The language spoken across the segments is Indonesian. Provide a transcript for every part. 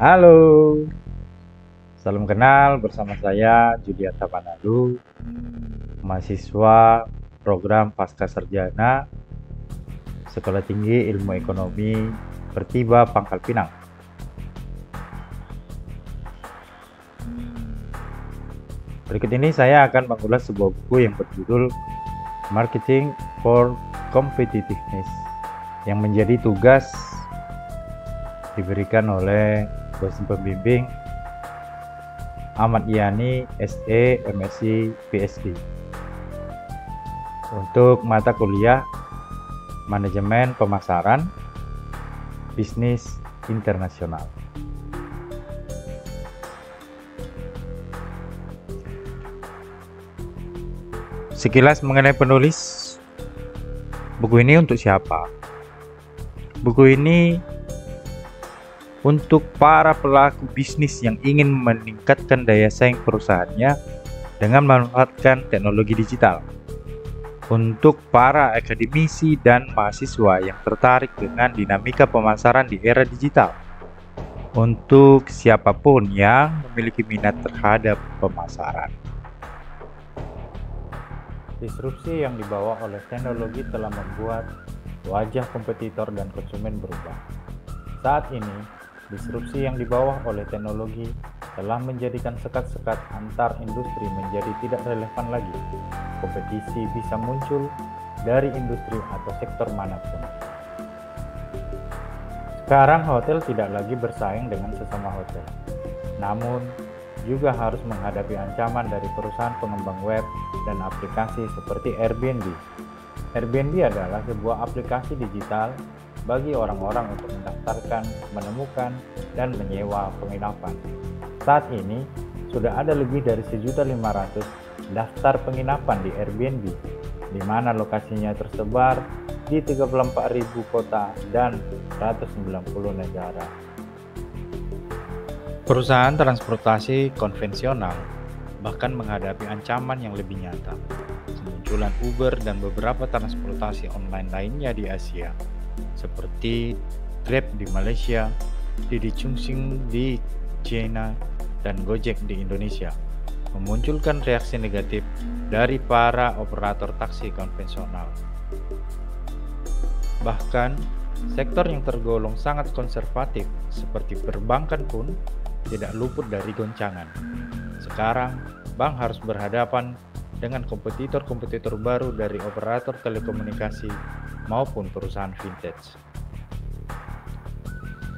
Halo, salam kenal bersama saya Juliata Manado, mahasiswa program Pasca Sarjana Sekolah Tinggi Ilmu Ekonomi Pertiba Pangkal Pinang. Berikut ini saya akan mengulas sebuah buku yang berjudul Marketing for Competitiveness yang menjadi tugas diberikan oleh dosen pembimbing Ahmad Yani, SE, MSc, PhD untuk mata kuliah Manajemen Pemasaran Bisnis Internasional. Sekilas mengenai penulis, buku ini untuk siapa? Buku ini untuk para pelaku bisnis yang ingin meningkatkan daya saing perusahaannya dengan memanfaatkan teknologi digital. Untuk para akademisi dan mahasiswa yang tertarik dengan dinamika pemasaran di era digital. Untuk siapapun yang memiliki minat terhadap pemasaran. Disrupsi yang dibawa oleh teknologi telah membuat wajah kompetitor dan konsumen berubah. Saat ini, disrupsi yang dibawa oleh teknologi telah menjadikan sekat-sekat antar industri menjadi tidak relevan lagi. Kompetisi bisa muncul dari industri atau sektor manapun. Sekarang hotel tidak lagi bersaing dengan sesama hotel, namun juga harus menghadapi ancaman dari perusahaan pengembang web dan aplikasi seperti Airbnb. Airbnb adalah sebuah aplikasi digital bagi orang-orang untuk mendaftarkan, menemukan, dan menyewa penginapan. Saat ini, sudah ada lebih dari 1.500.000 daftar penginapan di Airbnb, di mana lokasinya tersebar di 34.000 kota dan 190 negara. Perusahaan transportasi konvensional bahkan menghadapi ancaman yang lebih nyata. Kemunculan Uber dan beberapa transportasi online lainnya di Asia, seperti Grab di Malaysia, Didi Chuxing di China, dan Gojek di Indonesia, memunculkan reaksi negatif dari para operator taksi konvensional. Bahkan, sektor yang tergolong sangat konservatif seperti perbankan pun tidak luput dari goncangan. Sekarang, bank harus berhadapan dengan kompetitor-kompetitor baru dari operator telekomunikasi maupun perusahaan vintage.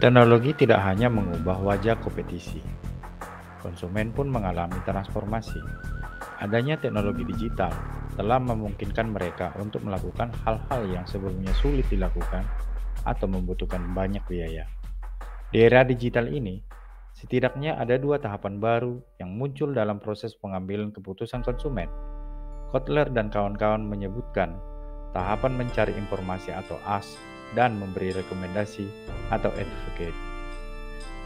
Teknologi tidak hanya mengubah wajah kompetisi, konsumen pun mengalami transformasi. Adanya teknologi digital telah memungkinkan mereka untuk melakukan hal-hal yang sebelumnya sulit dilakukan atau membutuhkan banyak biaya. Di era digital ini, setidaknya ada dua tahapan baru yang muncul dalam proses pengambilan keputusan konsumen. Kotler dan kawan-kawan menyebutkan tahapan mencari informasi atau ASK dan memberi rekomendasi atau advocate.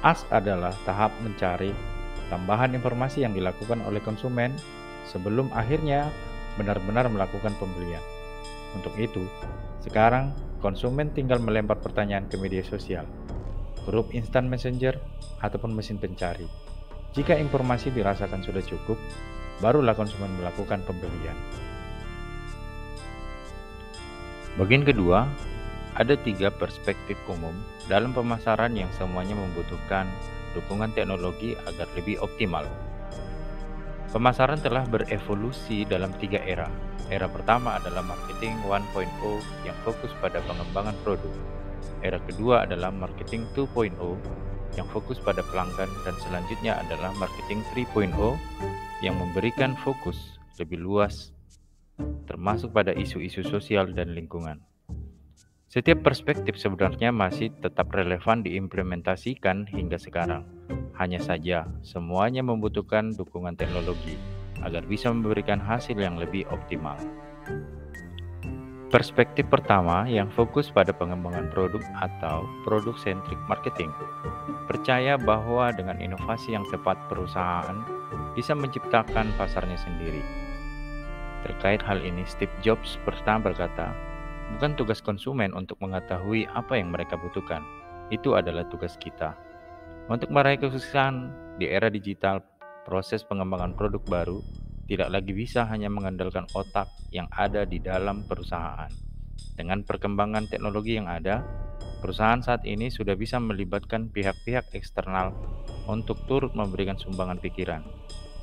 ASK adalah tahap mencari tambahan informasi yang dilakukan oleh konsumen sebelum akhirnya benar-benar melakukan pembelian. Untuk itu, sekarang konsumen tinggal melempar pertanyaan ke media sosial, grup instant messenger, ataupun mesin pencari. Jika informasi dirasakan sudah cukup, barulah konsumen melakukan pembelian. Bagian kedua, ada 3 perspektif umum dalam pemasaran yang semuanya membutuhkan dukungan teknologi agar lebih optimal. Pemasaran telah berevolusi dalam 3 era. Era pertama adalah marketing 1.0 yang fokus pada pengembangan produk. Era kedua adalah marketing 2.0 yang fokus pada pelanggan, dan selanjutnya adalah marketing 3.0 yang memberikan fokus lebih luas termasuk pada isu-isu sosial dan lingkungan. Setiap perspektif sebenarnya masih tetap relevan diimplementasikan hingga sekarang. Hanya saja semuanya membutuhkan dukungan teknologi agar bisa memberikan hasil yang lebih optimal. Perspektif pertama yang fokus pada pengembangan produk atau product-centric marketing, percaya bahwa dengan inovasi yang tepat perusahaan bisa menciptakan pasarnya sendiri. Terkait hal ini, Steve Jobs pernah berkata, "Bukan tugas konsumen untuk mengetahui apa yang mereka butuhkan, itu adalah tugas kita." Untuk meraih kesuksesan di era digital, proses pengembangan produk baru tidak lagi bisa hanya mengandalkan otak yang ada di dalam perusahaan. Dengan perkembangan teknologi yang ada, perusahaan saat ini sudah bisa melibatkan pihak-pihak eksternal untuk turut memberikan sumbangan pikiran.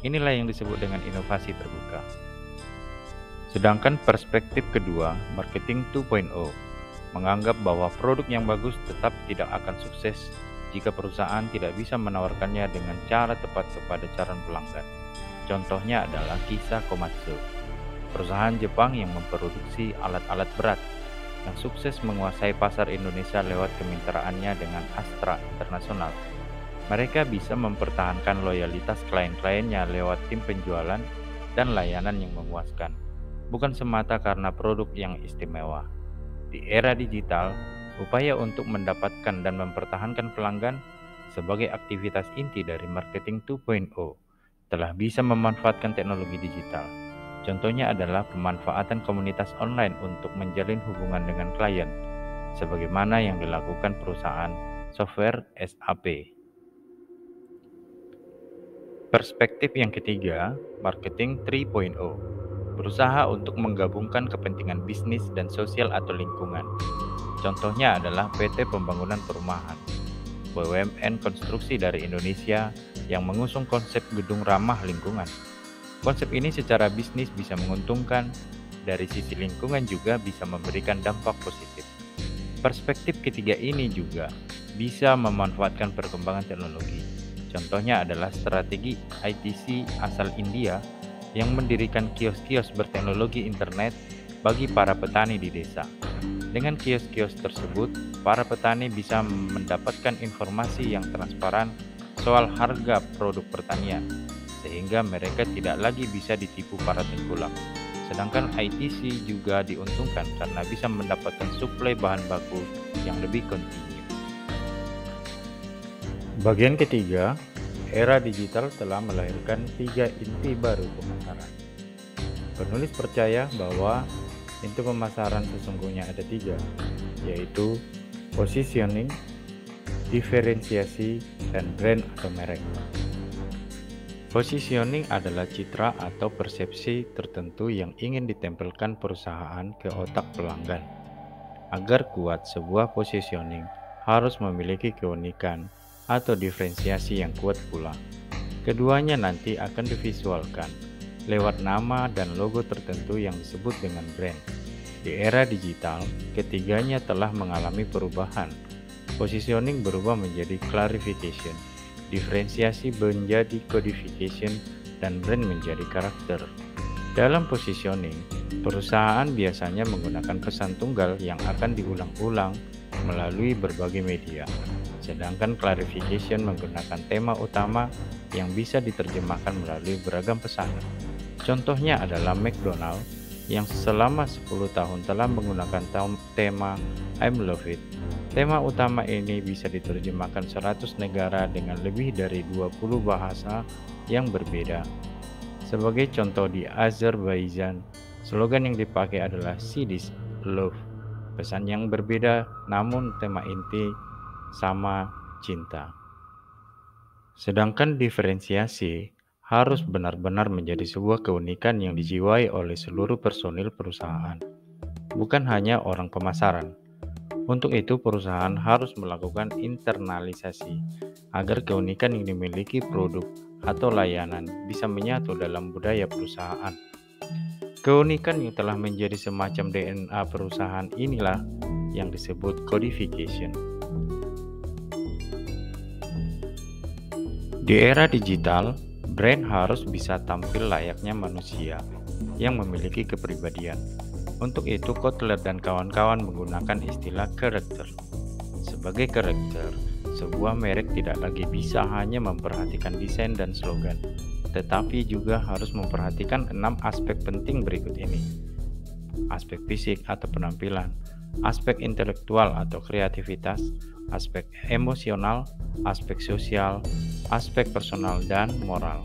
Inilah yang disebut dengan inovasi terbuka. Sedangkan perspektif kedua, marketing 2.0, menganggap bahwa produk yang bagus tetap tidak akan sukses jika perusahaan tidak bisa menawarkannya dengan cara tepat kepada calon pelanggan. Contohnya adalah kisah Komatsu, perusahaan Jepang yang memproduksi alat-alat berat yang sukses menguasai pasar Indonesia lewat kemitraannya dengan Astra Internasional. Mereka bisa mempertahankan loyalitas klien-kliennya lewat tim penjualan dan layanan yang memuaskan, bukan semata karena produk yang istimewa. Di era digital, upaya untuk mendapatkan dan mempertahankan pelanggan sebagai aktivitas inti dari marketing 2.0 telah bisa memanfaatkan teknologi digital. Contohnya adalah pemanfaatan komunitas online untuk menjalin hubungan dengan klien, sebagaimana yang dilakukan perusahaan software SAP. Perspektif yang ketiga, marketing 3.0, berusaha untuk menggabungkan kepentingan bisnis dan sosial atau lingkungan. Contohnya adalah PT Pembangunan Perumahan, BUMN konstruksi dari Indonesia yang mengusung konsep gedung ramah lingkungan. Konsep ini secara bisnis bisa menguntungkan, dari sisi lingkungan juga bisa memberikan dampak positif. Perspektif ketiga ini juga bisa memanfaatkan perkembangan teknologi. Contohnya adalah strategi ITC asal India yang mendirikan kios-kios berteknologi internet bagi para petani di desa. Dengan kios-kios tersebut, para petani bisa mendapatkan informasi yang transparan soal harga produk pertanian, sehingga mereka tidak lagi bisa ditipu para tengkulak. Sedangkan ITC juga diuntungkan karena bisa mendapatkan suplai bahan baku yang lebih kontinu. Bagian ketiga, era digital telah melahirkan 3 inti baru pemasaran. Penulis percaya bahwa inti pemasaran sesungguhnya ada 3, yaitu positioning, diferensiasi, dan brand atau merek. Positioning adalah citra atau persepsi tertentu yang ingin ditempelkan perusahaan ke otak pelanggan. Agar kuat, sebuah positioning harus memiliki keunikan atau diferensiasi yang kuat pula. Keduanya nanti akan divisualkan lewat nama dan logo tertentu yang disebut dengan brand. Di era digital, ketiganya telah mengalami perubahan. Positioning berubah menjadi clarification, diferensiasi menjadi codification, dan brand menjadi karakter. Dalam positioning, perusahaan biasanya menggunakan pesan tunggal yang akan diulang-ulang melalui berbagai media. Sedangkan clarification menggunakan tema utama yang bisa diterjemahkan melalui beragam pesan. Contohnya adalah McDonald yang selama 10 tahun telah menggunakan tema I'm Love It. Tema utama ini bisa diterjemahkan 100 negara dengan lebih dari 20 bahasa yang berbeda. Sebagai contoh, di Azerbaijan, slogan yang dipakai adalah See This Love. Pesan yang berbeda namun tema inti sama, cinta. Sedangkan diferensiasi harus benar-benar menjadi sebuah keunikan yang dijiwai oleh seluruh personil perusahaan, bukan hanya orang pemasaran. Untuk itu, perusahaan harus melakukan internalisasi agar keunikan yang dimiliki produk atau layanan bisa menyatu dalam budaya perusahaan. Keunikan yang telah menjadi semacam DNA perusahaan inilah yang disebut codification. Di era digital, brand harus bisa tampil layaknya manusia yang memiliki kepribadian. Untuk itu, Kotler dan kawan-kawan menggunakan istilah karakter. Sebagai karakter, sebuah merek tidak lagi bisa hanya memperhatikan desain dan slogan, tetapi juga harus memperhatikan 6 aspek penting berikut ini. Aspek fisik atau penampilan, aspek intelektual atau kreativitas, aspek emosional, aspek sosial, aspek personal, dan moral.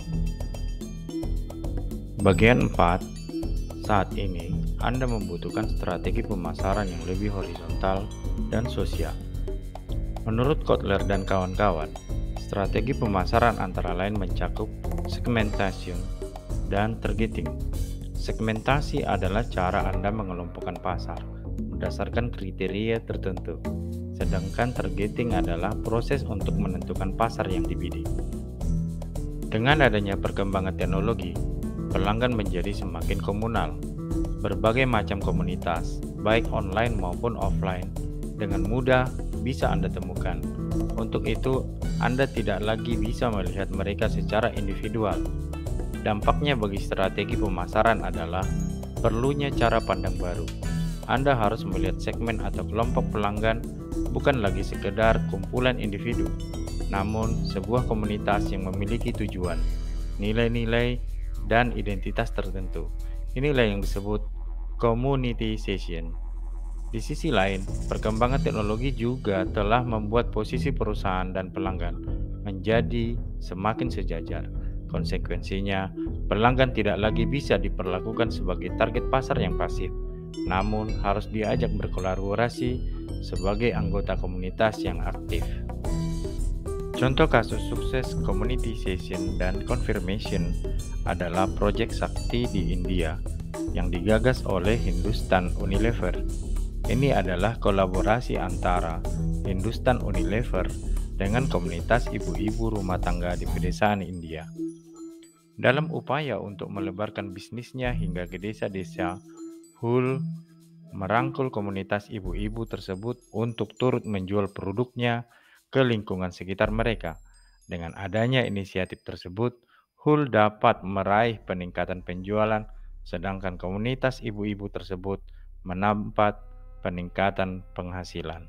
Bagian 4, saat ini Anda membutuhkan strategi pemasaran yang lebih horizontal dan sosial. Menurut Kotler dan kawan-kawan, Strategi pemasaran antara lain mencakup segmentation dan targeting. Segmentasi adalah cara Anda mengelompokkan pasar berdasarkan kriteria tertentu, sedangkan targeting adalah proses untuk menentukan pasar yang dibidik. Dengan adanya perkembangan teknologi, pelanggan menjadi semakin komunal. Berbagai macam komunitas, baik online maupun offline, dengan mudah bisa Anda temukan. Untuk itu, Anda tidak lagi bisa melihat mereka secara individual. Dampaknya bagi strategi pemasaran adalah perlunya cara pandang baru. Anda harus melihat segmen atau kelompok pelanggan bukan lagi sekedar kumpulan individu, namun sebuah komunitas yang memiliki tujuan, nilai-nilai, dan identitas tertentu. Inilah yang disebut communitization. Di sisi lain, perkembangan teknologi juga telah membuat posisi perusahaan dan pelanggan menjadi semakin sejajar. Konsekuensinya, pelanggan tidak lagi bisa diperlakukan sebagai target pasar yang pasif, namun harus diajak berkolaborasi sebagai anggota komunitas yang aktif. Contoh kasus sukses communitization dan confirmation adalah Project Sakti di India yang digagas oleh Hindustan Unilever. Ini adalah kolaborasi antara Hindustan Unilever dengan komunitas ibu-ibu rumah tangga di pedesaan India. Dalam upaya untuk melebarkan bisnisnya hingga ke desa-desa, Hull merangkul komunitas ibu-ibu tersebut untuk turut menjual produknya ke lingkungan sekitar mereka. Dengan adanya inisiatif tersebut, Hull dapat meraih peningkatan penjualan, sedangkan komunitas ibu-ibu tersebut mendapat peningkatan penghasilan.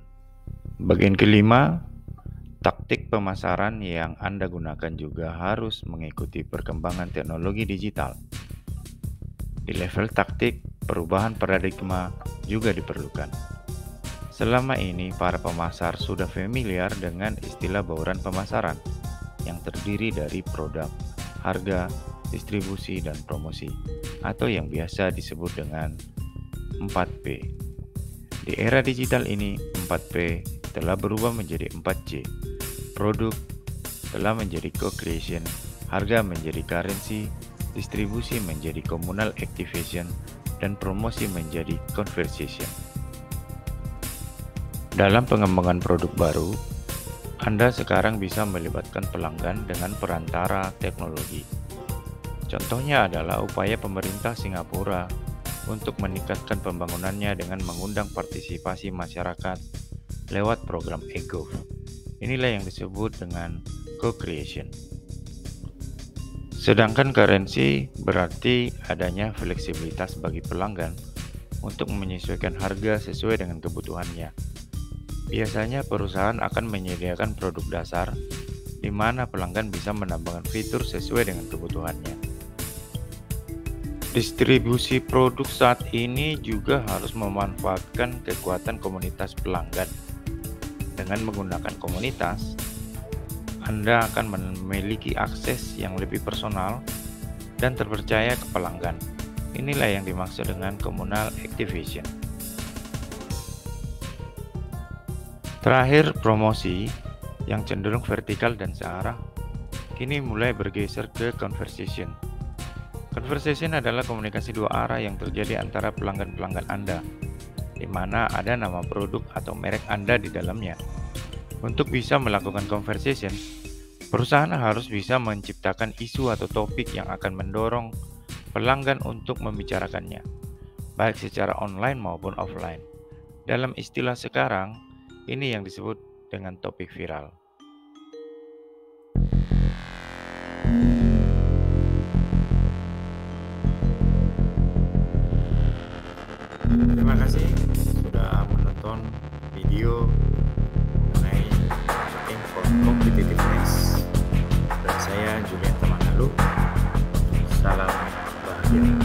Bagian kelima, taktik pemasaran yang Anda gunakan juga harus mengikuti perkembangan teknologi digital. Di level taktik, perubahan paradigma juga diperlukan. Selama ini, para pemasar sudah familiar dengan istilah bauran pemasaran yang terdiri dari produk, harga, distribusi, dan promosi, atau yang biasa disebut dengan 4P. Di era digital ini, 4P telah berubah menjadi 4C. Produk telah menjadi co-creation, harga menjadi currency, distribusi menjadi communal activation, dan promosi menjadi conversation. Dalam pengembangan produk baru, Anda sekarang bisa melibatkan pelanggan dengan perantara teknologi. Contohnya adalah upaya pemerintah Singapura untuk meningkatkan pembangunannya dengan mengundang partisipasi masyarakat lewat program eGov. Inilah yang disebut dengan co-creation. Sedangkan currency berarti adanya fleksibilitas bagi pelanggan untuk menyesuaikan harga sesuai dengan kebutuhannya. Biasanya perusahaan akan menyediakan produk dasar di mana pelanggan bisa menambahkan fitur sesuai dengan kebutuhannya. Distribusi produk saat ini juga harus memanfaatkan kekuatan komunitas pelanggan. Dengan menggunakan komunitas, Anda akan memiliki akses yang lebih personal dan terpercaya ke pelanggan. Inilah yang dimaksud dengan communal activation. Terakhir, promosi yang cenderung vertikal dan searah kini mulai bergeser ke conversation. Conversation adalah komunikasi dua arah yang terjadi antara pelanggan-pelanggan Anda, di mana ada nama produk atau merek Anda di dalamnya. Untuk bisa melakukan conversation, perusahaan harus bisa menciptakan isu atau topik yang akan mendorong pelanggan untuk membicarakannya, baik secara online maupun offline. Dalam istilah sekarang, ini yang disebut dengan topik viral. Terima kasih sudah menonton video mengenai Shooting for Competitiveness. Dan saya Julian Tamanalu. Salam bahagia.